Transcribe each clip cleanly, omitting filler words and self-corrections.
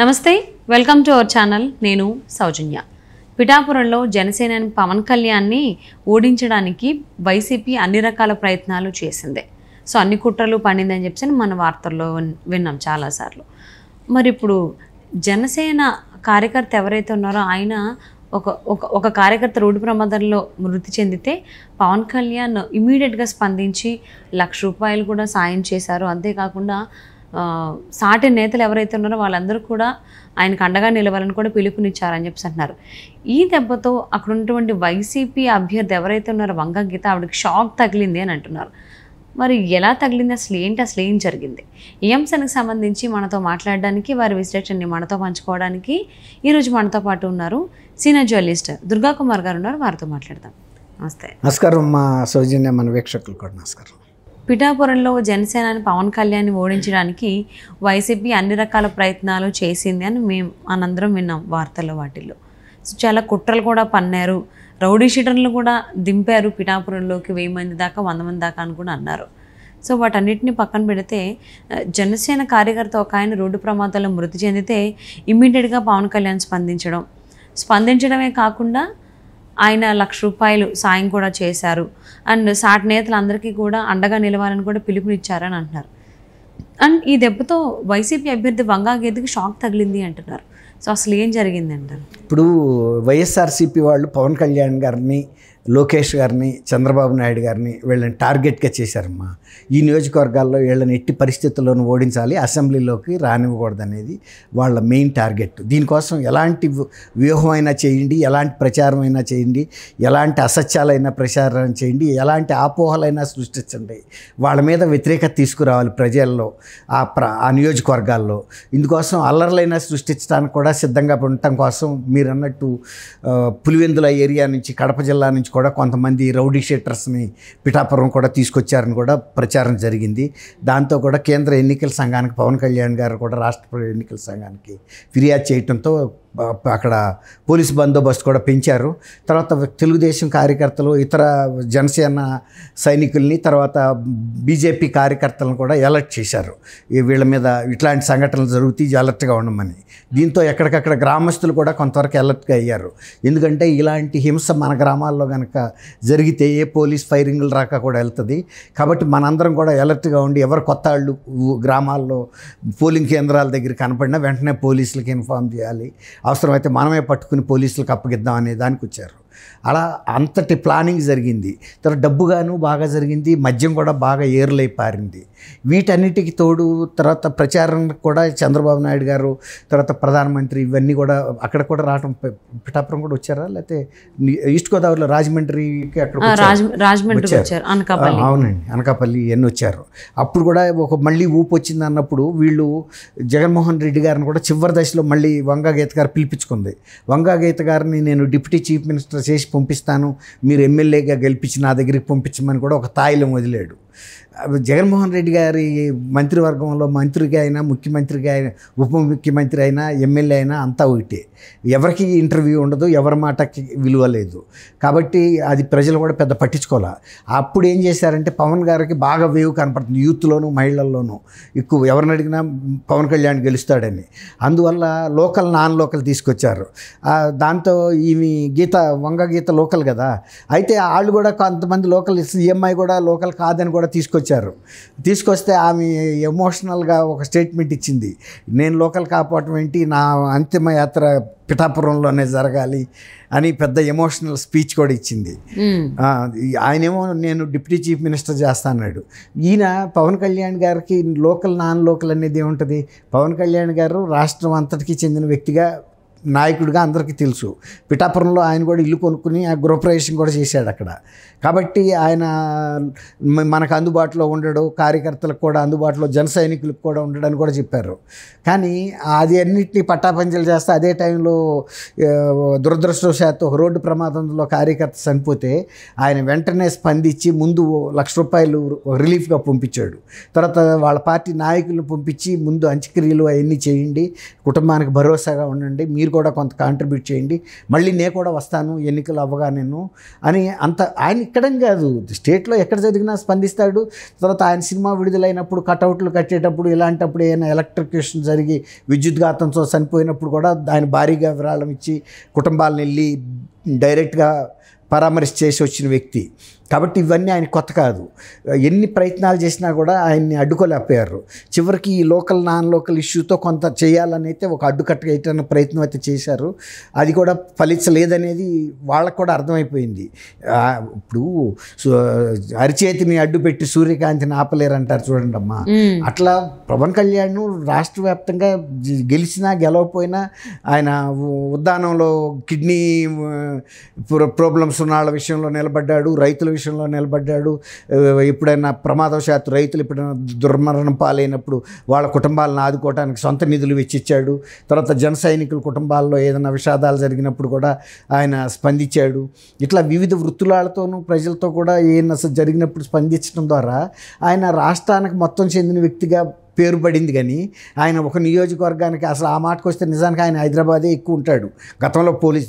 నమస్తే, welcome to our channel. నేను సౌజన్య. పిఠాపురంలో జనసేన పవన్ కళ్యాణ్ని ఓడించడానికి వైసీపీ అన్ని రకాల ప్రయత్నాలు చేసింది. సో అన్ని కుట్రలు పండిందని చెప్పి మన వార్తల్లో విన్నాం చాలాసార్లు. మరి ఇప్పుడు జనసేన కార్యకర్త ఎవరైతే ఉన్నారో ఆయన ఒక కార్యకర్త రోడ్డు ప్రమాదంలో మృతి చెందితే పవన్ కళ్యాణ్ ఇమీడియట్గా స్పందించి ₹1,00,000 కూడా సాయం చేశారు. అంతేకాకుండా సాటి నేతలు ఎవరైతే ఉన్నారో వాళ్ళందరూ కూడా ఆయనకు అండగా నిలవాలని కూడా పిలుపునిచ్చారని చెప్పి అంటున్నారు. ఈ దెబ్బతో అక్కడ ఉన్నటువంటి వైసీపీ అభ్యర్థి ఎవరైతే ఉన్నారో వంగ గీత, ఆవిడకి షాక్ తగిలింది అని అంటున్నారు. మరి ఎలా తగిలింది, అసలు ఏం జరిగింది? ఈ అంశానికి సంబంధించి మనతో మాట్లాడడానికి, వారి విశ్లేషణని మనతో పంచుకోవడానికి ఈరోజు మనతో పాటు ఉన్నారు సీనియర్ జర్నలిస్ట్ దుర్గా కుమార్ గారు ఉన్నారు. వారితో మాట్లాడదాం. నమస్తే. నమస్కారం మా సౌజన్య, మన వీక్షకులు కూడా నమస్కారం. పిఠాపురంలో జనసేన పవన్ కళ్యాణ్ని ఓడించడానికి వైసీపీ అన్ని రకాల ప్రయత్నాలు చేసింది అని మనందరం విన్నాం వార్తల్లో వాటిల్లో. సో చాలా కుట్రలు కూడా పన్నారు, రౌడీ షీటర్లు కూడా దింపారు పిఠాపురంలోకి. 1000 మంది దాకా 100 మంది దాకా అని కూడా అన్నారు. సో వాటన్నిటిని పక్కన పెడితే జనసేన కార్యకర్త ఒక ఆయన రోడ్డు ప్రమాదంలో మృతి చెందితే ఇమ్మీడియట్గా పవన్ కళ్యాణ్ స్పందించడమే కాకుండా ఆయన ₹1,00,000 సాయం కూడా చేశారు. అండ్ సాటి నేతలందరికీ కూడా అండగా నిలవాలని కూడా పిలుపునిచ్చారని అంటున్నారు. అండ్ ఈ దెబ్బతో వైసీపీ అభ్యర్థి వంగా గీతకి షాక్ తగిలింది అంటున్నారు. సో అసలు ఏం జరిగింది అంటారు? ఇప్పుడు వైఎస్ఆర్సీపీ వాళ్ళు పవన్ కళ్యాణ్ గారిని, లోకేష్ గారిని, చంద్రబాబు నాయుడు గారిని వీళ్ళని టార్గెట్గా చేశారమ్మా. ఈ నియోజకవర్గాల్లో వీళ్ళని ఎట్టి పరిస్థితుల్లోనూ ఓడించాలి, అసెంబ్లీలోకి రానివ్వకూడదు అనేది వాళ్ళ మెయిన్ టార్గెట్. దీనికోసం ఎలాంటి వ్యూహమైనా చేయండి, ఎలాంటి ప్రచారం అయినా చేయండి, ఎలాంటి అసత్యాలైనా ప్రచారం చేయండి, ఎలాంటి అపోహలైనా సృష్టించండి, వాళ్ళ మీద వ్యతిరేకత తీసుకురావాలి ప్రజల్లో, ఆ నియోజకవర్గాల్లో. ఇందుకోసం అల్లర్లైనా సృష్టించడానికి కూడా సిద్ధంగా ఉండటం కోసం మీరు అన్నట్టు పులివెందుల ఏరియా నుంచి, కడప జిల్లా నుంచి కూడా కొంతమంది రౌడీ షీటర్స్ని పిఠాపురం కూడా తీసుకొచ్చారని కూడా ప్రచారం జరిగింది. దాంతో కూడా కేంద్ర ఎన్నికల సంఘానికి పవన్ కళ్యాణ్ గారు కూడా రాష్ట్ర ఎన్నికల సంఘానికి ఫిర్యాదు చేయడంతో అక్కడ పోలీసు బందోబస్తు కూడా పెంచారు. తర్వాత తెలుగుదేశం కార్యకర్తలు, ఇతర జనసేన సైనికుల్ని, తర్వాత బీజేపీ కార్యకర్తలను కూడా అలర్ట్ చేశారు. వీళ్ళ మీద ఇట్లాంటి సంఘటనలు జరుగుతాయి, అలర్ట్గా ఉండమని. దీంతో ఎక్కడికక్కడ గ్రామస్తులు కూడా కొంతవరకు అలర్ట్గా అయ్యారు. ఎందుకంటే ఇలాంటి హింస మన గ్రామాల్లో కనుక జరిగితే ఏ పోలీస్ ఫైరింగ్లు రాక కూడా వెళ్తుంది. కాబట్టి మనందరం కూడా అలర్ట్గా ఉండి ఎవరు కొత్త వాళ్ళు గ్రామాల్లో పోలింగ్ కేంద్రాల దగ్గర కనపడినా వెంటనే పోలీసులకి ఇన్ఫార్మ్ చేయాలి, అవసరమైతే మనమే పట్టుకుని పోలీసులకు అప్పగిద్దాం అనే దానికి వచ్చారు. అలా అంతటి ప్లానింగ్ జరిగింది. తర్వాత డబ్బుగాను బాగా జరిగింది, మద్యం కూడా బాగా ఏర్లై పారింది. వీటన్నిటికి తోడు తర్వాత ప్రచారం కూడా చంద్రబాబు నాయుడు గారు, తర్వాత ప్రధానమంత్రి, ఇవన్నీ కూడా అక్కడ కూడా రావడం. పిఠాపురం కూడా వచ్చారా, లేకపోతే ఈస్ట్ గోదావరిలో రాజమండ్రికి అక్కడ వచ్చారు? అవునండి, అనకాపల్లి ఇవన్నీ వచ్చారు. అప్పుడు కూడా మళ్ళీ ఊపు వచ్చింది అన్నప్పుడు వీళ్ళు జగన్మోహన్ రెడ్డి గారిని కూడా చివరి దశలో మళ్ళీ వంగా గీత గారు పిలిపించుకుంది. వంగా గీత గారిని నేను డిప్యూటీ చీఫ్ మినిస్టర్ చేసి పంపిస్తాను, మీరు ఎమ్మెల్యేగా గెలిపించి నా దగ్గరికి పంపించమని కూడా ఒక తాయిలం వదిలాడు. జగన్మోహన్ రెడ్డి గారి మంత్రివర్గంలో మంత్రిగా అయినా, ముఖ్యమంత్రిగా అయినా, ఉప ముఖ్యమంత్రి అయినా, ఎమ్మెల్యే అయినా అంతా ఒకటే. ఎవరికి ఇంటర్వ్యూ ఉండదు, ఎవరి మాటకి విలువ లేదు. కాబట్టి అది ప్రజలు కూడా పెద్ద పట్టించుకోవాలి. అప్పుడు ఏం చేశారంటే పవన్ గారికి బాగా వేవ్ కనపడుతుంది, యూత్లోనూ మహిళల్లోనూ ఎక్కువ. ఎవరిని అడిగినా పవన్ కళ్యాణ్ గెలుస్తాడని. అందువల్ల లోకల్, నాన్ లోకల్ తీసుకొచ్చారు. దాంతో ఈమె వంగ గీత లోకల్ కదా, అయితే వాళ్ళు కూడా కొంతమంది లోకల్, ఈఎంఐ కూడా లోకల్ కాదని కూడా తీసుకొస్తే ఆమె ఎమోషనల్గా ఒక స్టేట్మెంట్ ఇచ్చింది. నేను లోకల్ కాపాడటం ఏంటి, నా అంతిమ యాత్ర పిఠాపురంలోనే జరగాలి అని పెద్ద ఎమోషనల్ స్పీచ్ కూడా ఇచ్చింది. ఆయనేమో నేను డిప్యూటీ చీఫ్ మినిస్టర్ చేస్తాన్నాడు. ఈయన పవన్ కళ్యాణ్ గారికి లోకల్, నాన్ లోకల్ అనేది ఏముంటుంది? పవన్ కళ్యాణ్ గారు రాష్ట్రం అంతటికీ చెందిన వ్యక్తిగా, నాయకుడిగా అందరికీ తెలుసు. పిఠాపురంలో ఆయన కూడా ఇల్లు కొనుక్కుని ఆ గృహప్రవేశం కూడా చేశాడు అక్కడ. కాబట్టి ఆయన మనకు అందుబాటులో ఉండడు, కార్యకర్తలకు కూడా అందుబాటులో, జన సైనికులకు కూడా ఉండడని కూడా చెప్పారు. కానీ అది అన్నింటినీ పట్టాపంచలు చేస్తే అదే టైంలో దురదృష్టవశాత్తు ఒక రోడ్డు ప్రమాదంలో కార్యకర్త చనిపోతే ఆయన వెంటనే స్పందించి ముందు ₹1,00,000 రిలీఫ్గా పంపించాడు. తర్వాత వాళ్ళ పార్టీ నాయకులను పంపించి ముందు అంత్యక్రియలు అవన్నీ చేయండి, కుటుంబానికి భరోసాగా ఉండండి, మీరు కూడా కొంత కాంట్రిబ్యూట్ చేయండి, మళ్ళీ నేను కూడా వస్తాను ఎన్నికలు అవ్వగా నేను అని అంత ఆయన ఇక్కడం కాదు, స్టేట్లో ఎక్కడ జరిగినా స్పందిస్తాడు. తర్వాత ఆయన సినిమా విడుదలైనప్పుడు కటౌట్లు కట్టేటప్పుడు ఇలాంటప్పుడు ఏమైనా ఎలక్ట్రిక్యూషన్ జరిగి విద్యుద్ఘాతంతో చనిపోయినప్పుడు కూడా ఆయన భారీగా విరాళం ఇచ్చి కుటుంబాలను వెళ్ళి డైరెక్ట్గా పరామర్శ చేసి వచ్చిన వ్యక్తి. కాబట్టి ఇవన్నీ ఆయన కొత్త కాదు. ఎన్ని ప్రయత్నాలు చేసినా కూడా ఆయన్ని అడ్డుకోలేకపోయారు. చివరికి ఈ లోకల్ నాన్ లోకల్ ఇష్యూతో కొంత చేయాలని అయితే ఒక అడ్డుకట్ట వేయటానికి ప్రయత్నం అయితే చేశారు. అది కూడా ఫలించలేదనేది వాళ్ళకు కూడా అర్థమైపోయింది. ఇప్పుడు అరిచేతిని అడ్డుపెట్టి సూర్యకాంతిని ఆపలేరు అంటారు చూడండి అమ్మా. అట్లా పవన్ కళ్యాణ్ రాష్ట్ర వ్యాప్తంగా గెలిచినా గెలవపోయినా ఆయన ఉద్దానంలో కిడ్నీ ప్రాబ్లమ్స్ ఉన్న వాళ్ళ విషయంలో నిలబడ్డాడు, రైతుల విషయంలో నిలబడ్డాడు. ఎప్పుడైనా ప్రమాదవశాత్తు రైతులు ఎప్పుడైనా దుర్మరణం పాలైనప్పుడు వాళ్ళ కుటుంబాలను ఆదుకోవడానికి సొంత నిధులు వెచ్చిచ్చాడు. తర్వాత జన సైనికుల కుటుంబాల్లో ఏదైనా విషాదాలు జరిగినప్పుడు కూడా ఆయన స్పందించాడు. ఇట్లా వివిధ వృత్తులతోనూ ప్రజలతో కూడా ఏమైనా జరిగినప్పుడు స్పందించడం ద్వారా ఆయన రాష్ట్రానికి మొత్తం చెందిన వ్యక్తిగా పేరు పడింది. కానీ ఆయన ఒక నియోజకవర్గానికి అసలు ఆ మాటకు వస్తే నిజానికి ఆయన హైదరాబాదే ఎక్కువ ఉంటాడు గతంలో పోలీస్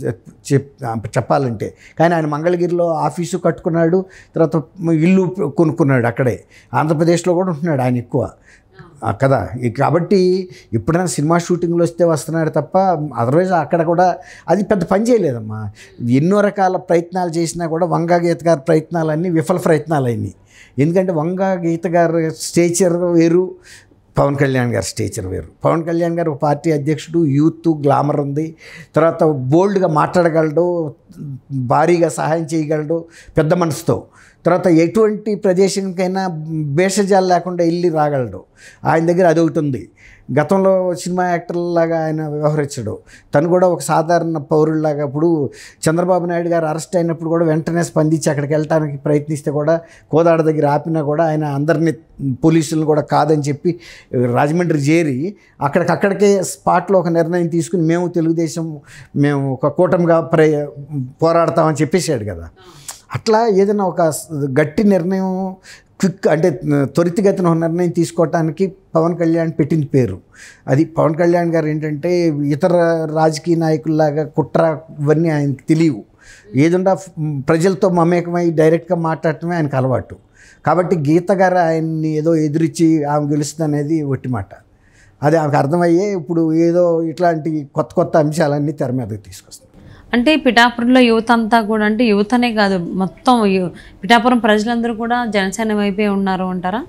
చెప్పాలంటే. కానీ ఆయన మంగళగిరిలో ఆఫీసు కట్టుకున్నాడు, తర్వాత ఇల్లు కొనుక్కున్నాడు అక్కడే. ఆంధ్రప్రదేశ్లో కూడా ఉంటున్నాడు ఆయన ఎక్కువ కదా. కాబట్టి ఎప్పుడైనా సినిమా షూటింగ్లు వస్తే వస్తున్నాడు తప్ప అదర్వైజ్ అక్కడ కూడా అది పెద్ద పని చేయలేదమ్మా. ఎన్నో రకాల ప్రయత్నాలు చేసినా కూడా వంగా గీత గారి ప్రయత్నాలన్నీ విఫల ప్రయత్నాలు అయినాయి. ఎందుకంటే వంగా గీత గారు స్టేచర్ వేరు, పవన్ కళ్యాణ్ గారి స్టేచర్ వేరు. పవన్ కళ్యాణ్ గారు ఒక పార్టీ అధ్యక్షుడు, యూత్, గ్లామర్ ఉంది, తర్వాత బోల్డ్గా మాట్లాడగలడు, భారీగా సహాయం చేయగలడు పెద్ద మనసుతో. తర్వాత ఎటువంటి ప్రదేశానికైనా భేషజాలు లేకుండా వెళ్ళి రాగలడు. ఆయన దగ్గర అదొకటి ఉంది. గతంలో సినిమా యాక్టర్లాగా ఆయన వ్యవహరించడు. తను కూడా ఒక సాధారణ పౌరుల్లాగా ఇప్పుడు చంద్రబాబు నాయుడు గారు అరెస్ట్ అయినప్పుడు కూడా వెంటనే స్పందించి అక్కడికి వెళ్ళడానికి ప్రయత్నిస్తే కూడా కోదాడ దగ్గర ఆపినా కూడా ఆయన అందరినీ పోలీసులను కూడా కాదని చెప్పి రాజమండ్రి చేరి అక్కడికే స్పాట్లో ఒక నిర్ణయం తీసుకుని మేము తెలుగుదేశం మేము ఒక కూటమిగా పోరాడతామని చెప్పేశాడు కదా. అట్లా ఏదైనా ఒక గట్టి నిర్ణయం క్విక్ అంటే త్వరితగతిన ఒక నిర్ణయం తీసుకోవటానికి పవన్ కళ్యాణ్ పెట్టిన పేరు అది. పవన్ కళ్యాణ్ గారు ఏంటంటే ఇతర రాజకీయ నాయకుల్లాగా కుట్ర ఇవన్నీ ఆయనకి తెలియవు. ఏదన్నా ప్రజలతో మమేకమై డైరెక్ట్గా మాట్లాడటమే ఆయనకు అలవాటు. కాబట్టి గీత గారు ఆయన్ని ఏదో ఎదురిచ్చి ఆమె గెలుస్తుంది అనేది ఒట్టి మాట. అది ఆమెకు అర్థమయ్యే ఇప్పుడు ఏదో ఇట్లాంటి కొత్త అంశాలన్నీ తెర మీదకి తీసుకొస్తుంది. అంటే పిఠాపురంలో యువత అంతా కూడా, అంటే యువతనే కాదు మొత్తం పిఠాపురం ప్రజలందరూ కూడా జనసేన వైపే ఉన్నారు అంటారా?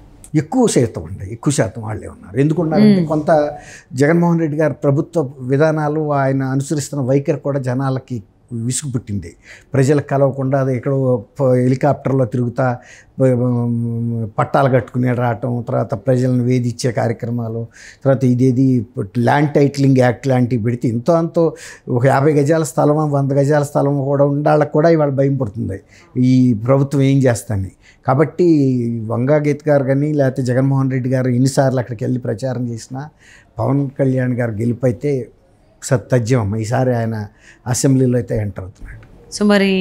ఎక్కువ శాతం వాళ్ళే ఉన్నారు. ఎందుకున్నారంటే కొంత జగన్మోహన్ రెడ్డి గారి ప్రభుత్వ విధానాలు, ఆయన అనుసరిస్తున్న వైఖరి కూడా జనాలకి విసుగు పుట్టింది. ప్రజలకు కలవకుండా అది ఎక్కడో హెలికాప్టర్లో తిరుగుతా పట్టాలు కట్టుకునే రావటం, తర్వాత ప్రజలను వేధించే కార్యక్రమాలు, తర్వాత ఇదేది ల్యాండ్ టైటిలింగ్ యాక్ట్ లాంటివి పెడితే అంతో ఒక 50 గజాల స్థలం 100 గజాల స్థలం కూడా ఉండాళ్ళకు కూడా ఇవాళ భయం పడుతుంది ఈ ప్రభుత్వం ఏం చేస్తానని. కాబట్టి వంగా గీత్ గారు కానీ లేకపోతే జగన్మోహన్ రెడ్డి గారు ఎన్నిసార్లు అక్కడికి వెళ్ళి ప్రచారం చేసినా పవన్ కళ్యాణ్ గారు గెలిపైతే సత్తజ్యం. ఈసారి ఆయన అసెంబ్లీలో అయితే ఎంటర్ అవుతున్నాడు. సో మరి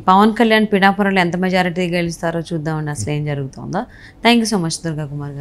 పవన్ కళ్యాణ్ పిఠాపురంలో ఎంత మెజారిటీ గెలుస్తారో చూద్దామండి, అసలు ఏం జరుగుతుందో. Thank you so much Durga Kumar గారు.